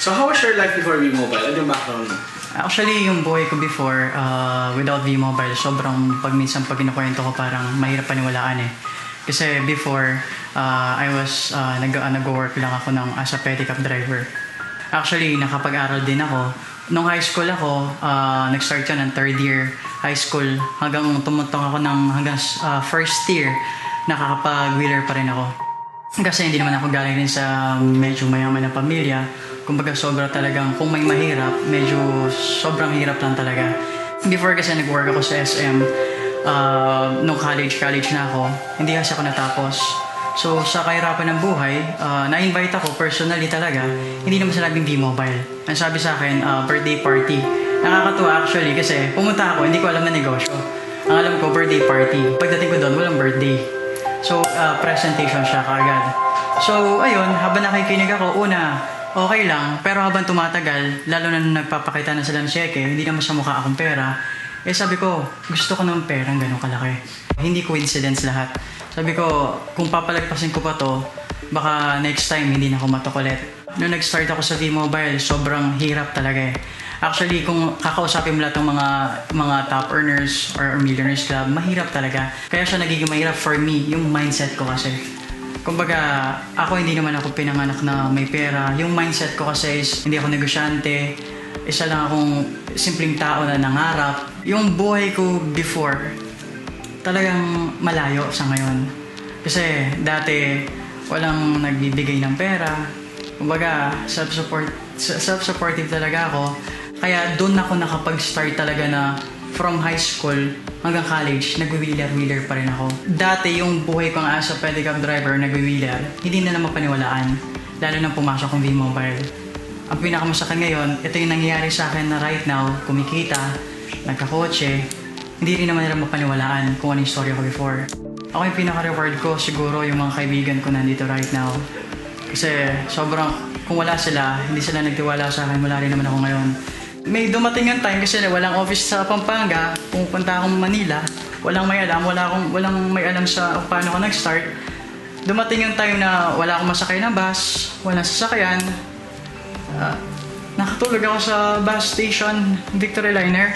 So how was your life before V-Mobile? Ano yung background mo? Actually, yung buhay ko before, without V-Mobile, sobrang minsan pag kinukwento ko parang mahirap paniwalaan eh. Kasi before, I was, nag-work lang ako as a pedicab driver. Actually, nakapag-aral din ako. Nung high school ako, nag-start yan ng third year high school. Hanggang tumutong ako hanggang first year, nakakapag-wheeler pa rin ako. Kasi hindi naman ako galing din sa medyo mayaman na pamilya. Kumbaga sobra talagang, kung may mahirap, medyo sobrang hirap lang talaga. Before kasi nag-work ako sa SM, nung college na ako, hindi kasi ako natapos. So sa kahirapan ng buhay, na-invite ako personally talaga, hindi naman sinabing V-Mobile. Ang sabi sa akin, birthday party. Nakakatuwa actually kasi pumunta ako, hindi ko alam na negosyo. Ang alam ko, birthday party. Pagdating ko doon, walang birthday. So presentation siya kaagad. So ayun, habang nakikinig ako, okay lang, pero habang tumatagal, lalo na nung nagpapakita na sila ng cheque, hindi naman sa mukha akong pera, sabi ko, gusto ko ng perang ganun kalaki. Hindi coincidence lahat. Sabi ko, kung papalagpasin ko pa to, baka next time hindi na ako matok ulit. Nung nag-start ako sa V-Mobile, sobrang hirap talaga eh. Actually, kung kakausapin mo lahat ng mga top earners or millionaires club, mahirap talaga. Kaya siya nagiging mahirap for me, yung mindset ko kasi. Kumbaga, ako hindi naman ako pinanganak na may pera. Yung mindset ko kasi is, hindi ako negosyante. Isa lang akong simpleng tao na nangarap. Yung buhay ko before, talagang malayo sa ngayon. Kasi dati, walang nagbibigay ng pera. Kumbaga, self-supportive talaga ako. Kaya doon ako nakapag-start talaga na from high school hanggang college, nag-wheeler pa rin ako. Dati yung buhay ko as a pedicab driver, nag-wheeler, hindi na naman paniwalaan. Lalo nang pumasok akong V-Mobile. Ang pinakamasakit ngayon, ito yung nangyayari sa akin na right now, kumikita, nagkakotse, hindi rin naman nila mapaniwalaan kung ano yung story ko before. Ako yung pinaka-reward ko, siguro yung mga kaibigan ko nandito right now. Kasi sobrang, kung wala sila, hindi sila nagtiwala sa akin, wala rin naman ako ngayon. May dumating yung time kasi walang office sa Pampanga, pumunta akong Manila, walang may alam, walang may alam sa paano ako nag-start. Dumating yung time na wala akong masakay na bus, walang sasakyan. Nakatulog ako sa bus station, Victory Liner.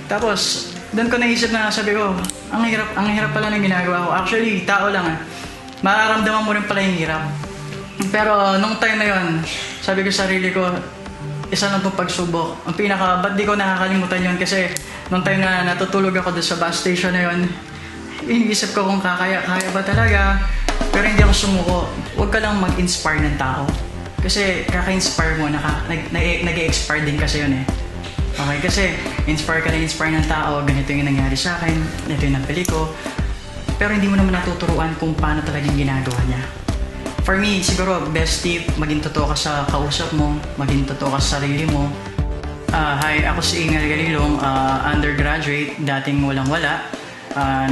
Tapos, doon ko naisip na sabi ko, ang hirap pala ng ginagawa ko. Actually, tao lang mararamdaman mo rin pala yung hirap. Pero nung time na yon, sabi ko sa sarili ko, isa lang itong pagsubok. Ba't di ko nakakalimutan yun kasi nung time na natutulog ako doon sa bus station na yun, iniisip ko kung kaya ba talaga. Pero hindi ako sumuko. Huwag ka lang mag-inspire ng tao. Kasi kaka-inspire mo, nag-e-expire din kasi yun eh. Okay, kasi inspire ng tao, ganito yung nangyari sa akin, ito yung napili ko. Pero hindi mo naman natuturuan kung paano talagang ginagawa niya. For me, siguro, best tip, maging totoo ka sa kausap mo, maging totoo ka sa sarili mo. Hi, ako si Ingal Galilong, undergraduate, dating walang-wala,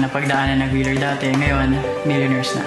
napagdaanan nag-wheeler dati, ngayon, millionaires na.